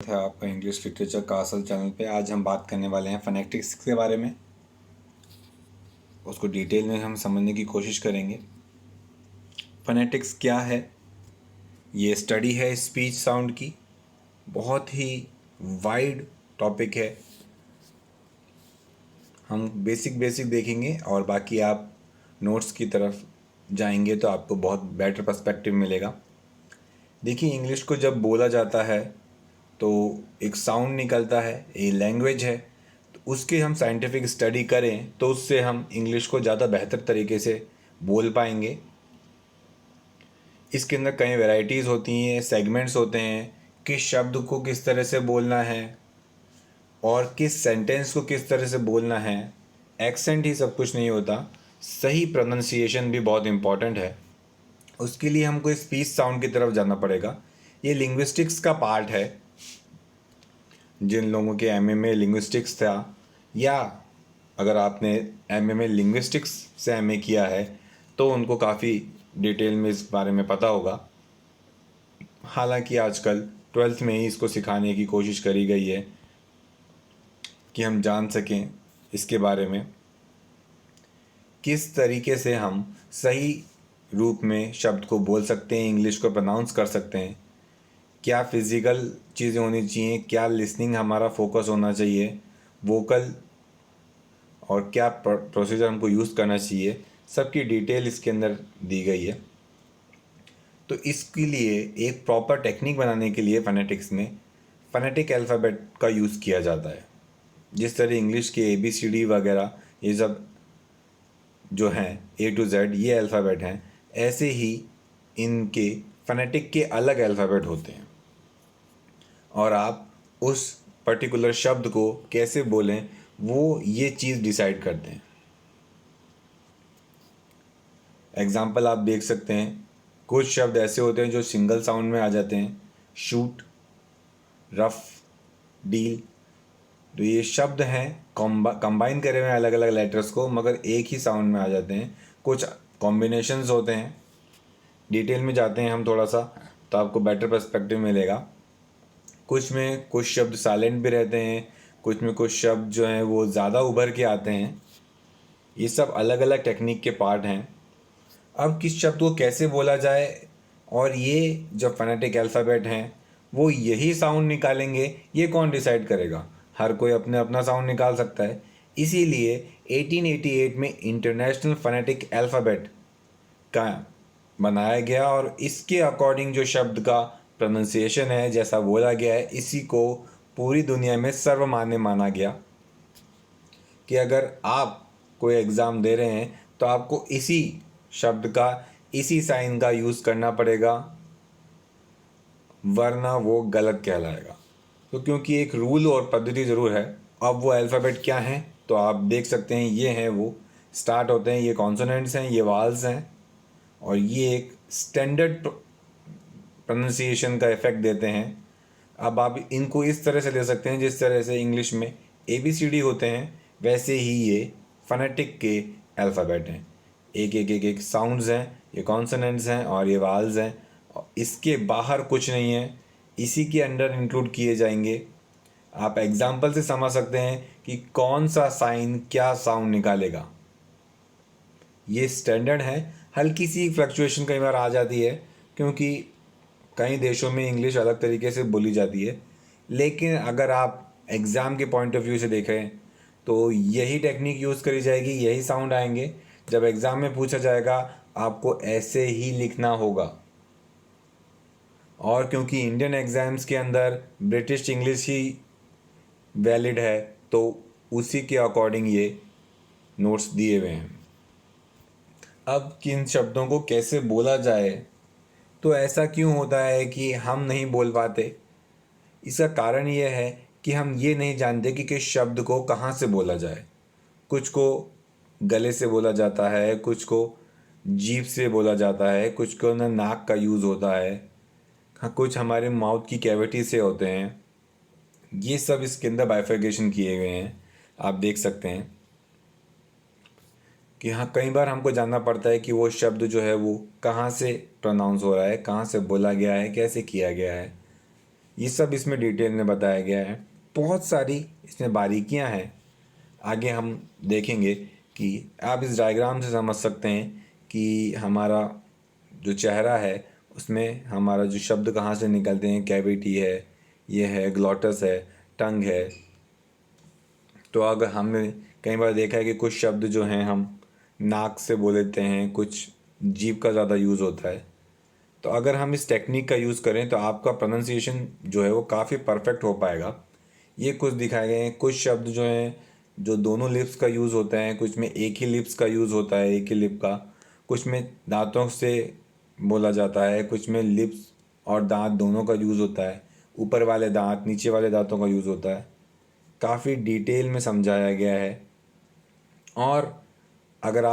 है आपका English literature का असल चैनल पे। आज हम बात करने वाले हैं फोनेटिक्स के बारे में। उसको डिटेल में हम समझने की कोशिश करेंगे। फोनेटिक्स क्या है? ये स्टडी है स्पीच साउंड की। बहुत ही वाइड टॉपिक है। हम बेसिक देखेंगे और बाकी आप नोट्स की तरफ जाएंगे तो आपको बहुत बेटर पर्सपेक्टिव मिलेगा। देखिए, इंग्लिश को जब बोला जाता है तो एक साउंड निकलता है, ये लैंग्वेज है। तो उसकी हम साइंटिफिक स्टडी करें तो उससे हम इंग्लिश को ज़्यादा बेहतर तरीके से बोल पाएंगे। इसके अंदर कई वैरायटीज़ होती हैं, सेगमेंट्स होते हैं, किस शब्द को किस तरह से बोलना है और किस सेंटेंस को किस तरह से बोलना है। एक्सेंट ही सब कुछ नहीं होता, सही प्रोनाउंसिएशन भी बहुत इम्पॉर्टेंट है। उसके लिए हमको स्पीच साउंड की तरफ जाना पड़ेगा। ये लिंग्विस्टिक्स का पार्ट है। जिन लोगों के एमए में लिंग्विस्टिक्स था, या अगर आपने एमए में लिंग्विस्टिक्स से एमए किया है तो उनको काफ़ी डिटेल में इस बारे में पता होगा। हालांकि आजकल 12th में ही इसको सिखाने की कोशिश करी गई है कि हम जान सकें इसके बारे में, किस तरीके से हम सही रूप में शब्द को बोल सकते हैं, इंग्लिश को प्रोनाउंस कर सकते हैं, क्या फिज़िकल चीज़ें होनी चाहिए, क्या लिसनिंग हमारा फोकस होना चाहिए, वोकल, और क्या प्रोसीजर हमको यूज़ करना चाहिए। सबकी डिटेल इसके अंदर दी गई है। तो इसके लिए एक प्रॉपर टेक्निक बनाने के लिए फ़ोनेटिक्स में फ़ोनेटिक अल्फ़ाबेट का यूज़ किया जाता है। जिस तरह इंग्लिश के ABCD वगैरह ये सब जो हैं A to Z ये अल्फ़ाबेट हैं, ऐसे ही इनके फ़ोनेटिक के अलग अल्फ़ाबेट होते हैं और आप उस पर्टिकुलर शब्द को कैसे बोलें वो ये चीज़ डिसाइड करते हैं। एग्ज़ाम्पल आप देख सकते हैं, कुछ शब्द ऐसे होते हैं जो सिंगल साउंड में आ जाते हैं, शूट, रफ, डील। तो ये शब्द हैं कंबाइन करे हुए अलग अलग लेटर्स को, मगर एक ही साउंड में आ जाते हैं। कुछ कॉम्बिनेशंस होते हैं, डिटेल में जाते हैं हम थोड़ा सा तो आपको बेटर पर्सपेक्टिव मिलेगा। कुछ में कुछ शब्द साइलेंट भी रहते हैं, कुछ में कुछ शब्द जो हैं वो ज़्यादा उभर के आते हैं। ये सब अलग अलग टेक्निक के पार्ट हैं। अब किस शब्द को कैसे बोला जाए, और ये जो फोनेटिक अल्फ़ाबेट हैं वो यही साउंड निकालेंगे, ये कौन डिसाइड करेगा? हर कोई अपने अपना साउंड निकाल सकता है। इसीलिए 1888 में इंटरनेशनल फोनेटिक अल्फ़ाबेट का बनाया गया और इसके अकॉर्डिंग जो शब्द का प्रोनाउंसिएशन है, जैसा बोला गया है, इसी को पूरी दुनिया में सर्वमान्य माना गया कि अगर आप कोई एग्ज़ाम दे रहे हैं तो आपको इसी शब्द का, इसी साइन का यूज़ करना पड़ेगा, वरना वो गलत कहलाएगा। तो क्योंकि एक रूल और पद्धति ज़रूर है। अब वो अल्फ़ाबेट क्या हैं तो आप देख सकते हैं, ये हैं वो स्टार्ट होते हैं, ये कॉन्सोनेंट्स हैं, ये वाल्स हैं, और ये एक स्टैंडर्ड प्रोनाउंसिएशन का इफ़ेक्ट देते हैं। अब आप इनको इस तरह से ले सकते हैं जिस तरह से इंग्लिश में ABCD होते हैं, वैसे ही ये फोनेटिक के अल्फ़ाबेट हैं। एक साउंड्स हैं, ये कॉन्सोनेंट्स हैं और ये वाल्स हैं। इसके बाहर कुछ नहीं है, इसी के अंडर इंक्लूड किए जाएंगे। आप एग्जाम्पल से समझ सकते हैं कि कौन सा साइन क्या साउंड निकालेगा। ये स्टैंडर्ड है। हल्की सी फ्लक्चुएशन कई बार आ जाती है क्योंकि कई देशों में इंग्लिश अलग तरीके से बोली जाती है, लेकिन अगर आप एग्ज़ाम के पॉइंट ऑफ व्यू से देखें तो यही टेक्निक यूज़ करी जाएगी, यही साउंड आएंगे। जब एग्ज़ाम में पूछा जाएगा आपको ऐसे ही लिखना होगा। और क्योंकि इंडियन एग्ज़ाम्स के अंदर ब्रिटिश इंग्लिश ही वैलिड है तो उसी के अकॉर्डिंग ये नोट्स दिए हुए हैं। अब किन शब्दों को कैसे बोला जाए, तो ऐसा क्यों होता है कि हम नहीं बोल पाते? इसका कारण यह है कि हम ये नहीं जानते कि किस शब्द को कहाँ से बोला जाए। कुछ को गले से बोला जाता है, कुछ को जीभ से बोला जाता है, कुछ को ना नाक का यूज़ होता है, हाँ कुछ हमारे माउथ की कैविटी से होते हैं। ये सब इसके अंदर बाइफर्केशन किए हुए हैं। आप देख सकते हैं कि हाँ कई बार हमको जानना पड़ता है कि वो शब्द जो है वो कहाँ से प्रोनाउंस हो रहा है, कहाँ से बोला गया है, कैसे किया गया है। ये सब इसमें डिटेल में बताया गया है। बहुत सारी इसमें बारीकियां हैं, आगे हम देखेंगे कि आप इस डायग्राम से समझ सकते हैं कि हमारा जो चेहरा है उसमें हमारा जो शब्द कहाँ से निकलते हैं। कैविटी है, ये है ग्लॉटस है, टंग है। तो अगर हमने कई बार देखा है कि कुछ शब्द जो हैं हम नाक से बोल लेते हैं, कुछ जीभ का ज़्यादा यूज़ होता है। तो अगर हम इस टेक्निक का यूज़ करें तो आपका प्रोनाउंसिएशन जो है वो काफ़ी परफेक्ट हो पाएगा। ये कुछ दिखाए गए हैं, कुछ शब्द जो हैं जो दोनों लिप्स का यूज़ होता है, कुछ में एक ही लिप्स का यूज़ होता है, एक ही लिप का, कुछ में दांतों से बोला जाता है, कुछ में लिप्स और दांत दोनों का यूज़ होता है, ऊपर वाले दांत नीचे वाले दांतों का यूज़ होता है। काफ़ी डिटेल में समझाया गया है। और अगर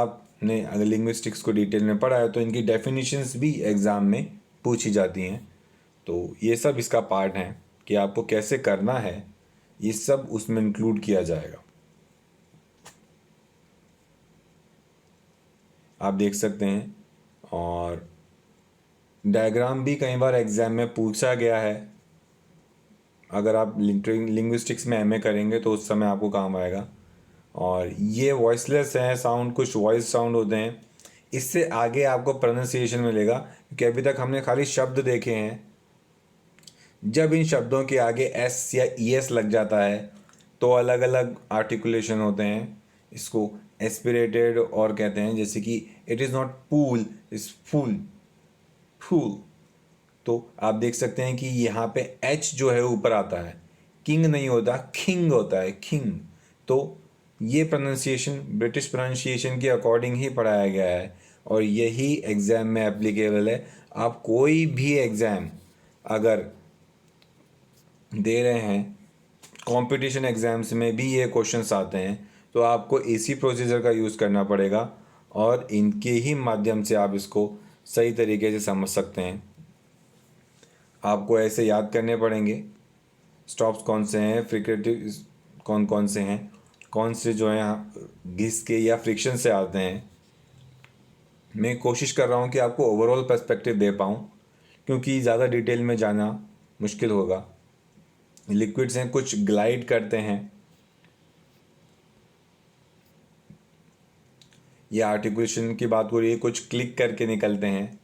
लिंग्विस्टिक्स को डिटेल में पढ़ा है तो इनकी डेफिनेशंस भी एग्ज़ाम में पूछी जाती हैं। तो ये सब इसका पार्ट है कि आपको कैसे करना है, ये सब उसमें इंक्लूड किया जाएगा। आप देख सकते हैं। और डायग्राम भी कई बार एग्ज़ाम में पूछा गया है। अगर आप लिंग्विस्टिक्स में एमए करेंगे तो उस समय आपको काम आएगा। और ये वॉइसलेस हैं साउंड, कुछ वॉइस साउंड होते हैं। इससे आगे आपको प्रोनाउंसिएशन मिलेगा, क्योंकि अभी तक हमने खाली शब्द देखे हैं। जब इन शब्दों के आगे एस या ई एस लग जाता है तो अलग अलग आर्टिकुलेशन होते हैं। इसको एस्पिरेटेड और कहते हैं, जैसे कि it is not pool, is fool, fool. तो आप देख सकते हैं कि यहाँ पे एच जो है ऊपर आता है, किंग नहीं होता, किंग होता है, किंग। तो ये प्रोनाउंसिएशन ब्रिटिश प्रोनाउंसिएशन के अकॉर्डिंग ही पढ़ाया गया है और यही एग्ज़ाम में एप्लीकेबल है। आप कोई भी एग्ज़ाम अगर दे रहे हैं, कंपटीशन एग्ज़ाम्स में भी ये क्वेश्चंस आते हैं, तो आपको इसी प्रोसीजर का यूज़ करना पड़ेगा और इनके ही माध्यम से आप इसको सही तरीके से समझ सकते हैं। आपको ऐसे याद करने पड़ेंगे स्टॉप्स कौन से हैं, फ्रिकेटिव कौन कौन से हैं, कौन से जो हैं घिस के या फ्रिक्शन से आते हैं। मैं कोशिश कर रहा हूँ कि आपको ओवरऑल पर्सपेक्टिव दे पाऊँ, क्योंकि ज़्यादा डिटेल में जाना मुश्किल होगा। लिक्विड्स हैं, कुछ ग्लाइड करते हैं, ये आर्टिकुलेशन की बात हो रही है, कुछ क्लिक करके निकलते हैं।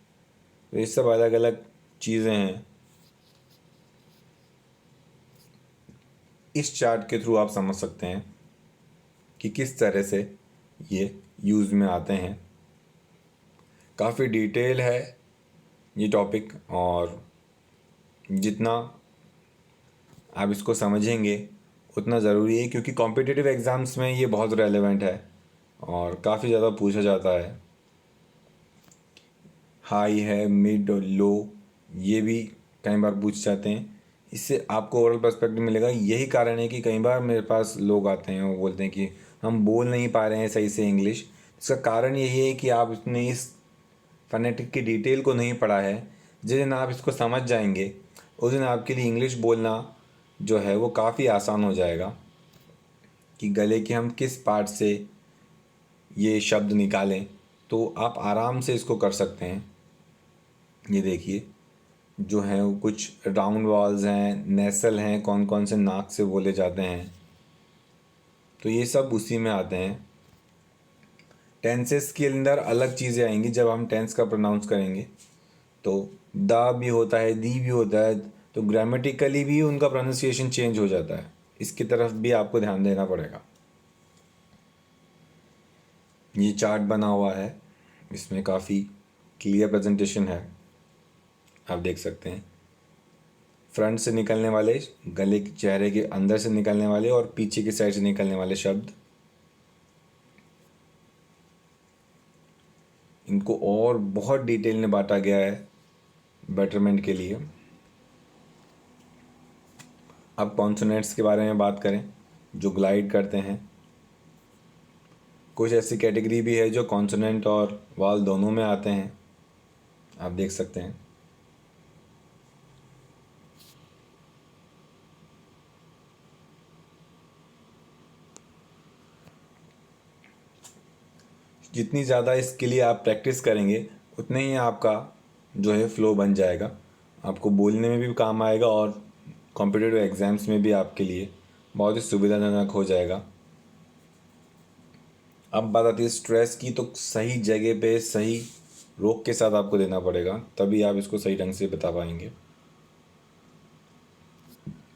तो ये सब अलग अलग चीज़ें हैं। इस चार्ट के थ्रू आप समझ सकते हैं कि किस तरह से ये यूज़ में आते हैं। काफ़ी डिटेल है ये टॉपिक, और जितना आप इसको समझेंगे उतना ज़रूरी है, क्योंकि कॉम्पिटिटिव एग्ज़ाम्स में ये बहुत रेलेवेंट है और काफ़ी ज़्यादा पूछा जाता है। हाई है, मिड और लो, ये भी कई बार पूछ जाते हैं। इससे आपको ओवरऑल पर्सपेक्टिव मिलेगा। यही कारण है कि कई बार मेरे पास लोग आते हैं, वो बोलते हैं कि हम बोल नहीं पा रहे हैं सही से इंग्लिश। इसका कारण यही है कि आपने इस फनेटिक की डिटेल को नहीं पढ़ा है। जिस दिन आप इसको समझ जाएंगे उस दिन आपके लिए इंग्लिश बोलना जो है वो काफ़ी आसान हो जाएगा, कि गले के हम किस पार्ट से ये शब्द निकालें, तो आप आराम से इसको कर सकते हैं। ये देखिए जो है वो कुछ राउंड वॉल्स हैं, नेसल हैं, कौन कौन से नाक से बोले जाते हैं, तो ये सब उसी में आते हैं। टेंसेस के अंदर अलग चीज़ें आएंगी जब हम टेंस का प्रोनाउंस करेंगे। तो द भी होता है, दी भी होता है, तो ग्रामेटिकली भी उनका प्रोनाउंसिएशन चेंज हो जाता है। इसकी तरफ भी आपको ध्यान देना पड़ेगा। ये चार्ट बना हुआ है, इसमें काफ़ी क्लियर प्रेजेंटेशन है, आप देख सकते हैं। फ्रंट से निकलने वाले, गले के चेहरे के अंदर से निकलने वाले और पीछे की साइड से निकलने वाले शब्द, इनको और बहुत डिटेल में बांटा गया है बेटरमेंट के लिए। अब कॉन्सोनेंट्स के बारे में बात करें जो ग्लाइड करते हैं। कुछ ऐसी कैटेगरी भी है जो कॉन्सोनेंट और वाल दोनों में आते हैं, आप देख सकते हैं। जितनी ज़्यादा इसके लिए आप प्रैक्टिस करेंगे उतने ही आपका जो है फ्लो बन जाएगा, आपको बोलने में भी काम आएगा और कॉम्पिटिटिव एग्ज़ाम्स में भी आपके लिए बहुत ही सुविधाजनक हो जाएगा। अब बात आती है स्ट्रेस की, तो सही जगह पे सही रोक के साथ आपको देना पड़ेगा, तभी आप इसको सही ढंग से बता पाएंगे।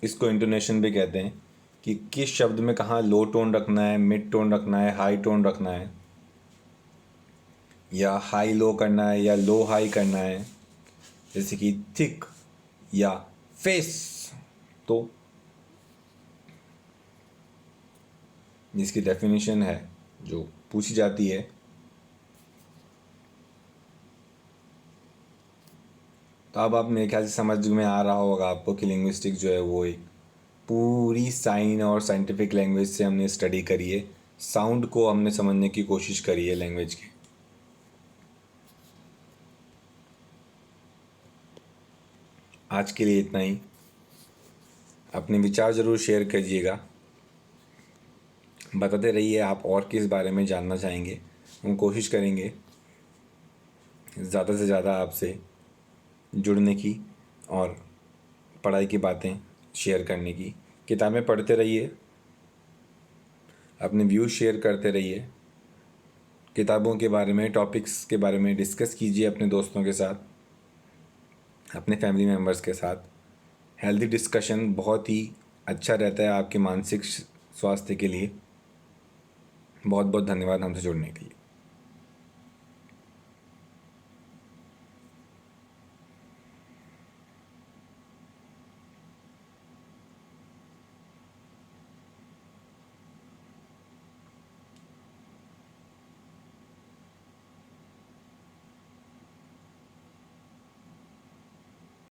इसको इंटोनेशन भी कहते हैं कि किस शब्द में कहाँ लो टोन रखना है, मिड टोन रखना है, हाई टोन रखना है, या हाई लो करना है या लो हाई करना है। जैसे कि थिक या फेस, तो जिसकी डेफिनेशन है जो पूछी जाती है। तो अब आप मेरे ख्याल से समझ में आ रहा होगा आपको कि लिंग्विस्टिक जो है वो एक पूरी साइन और साइंटिफिक लैंग्वेज से हमने स्टडी करी है, साउंड को हमने समझने की कोशिश करी है लैंग्वेज की। आज के लिए इतना ही। अपने विचार ज़रूर शेयर कीजिएगा, बताते रहिए आप और किस बारे में जानना चाहेंगे। हम कोशिश करेंगे ज़्यादा से ज़्यादा आपसे जुड़ने की और पढ़ाई की बातें शेयर करने की। किताबें पढ़ते रहिए, अपने व्यूज़ शेयर करते रहिए, किताबों के बारे में, टॉपिक्स के बारे में डिस्कस कीजिए अपने दोस्तों के साथ, अपने फैमिली मेम्बर्स के साथ। हेल्दी डिस्कशन बहुत ही अच्छा रहता है आपके मानसिक स्वास्थ्य के लिए। बहुत बहुत धन्यवाद हमसे जुड़ने के लिए।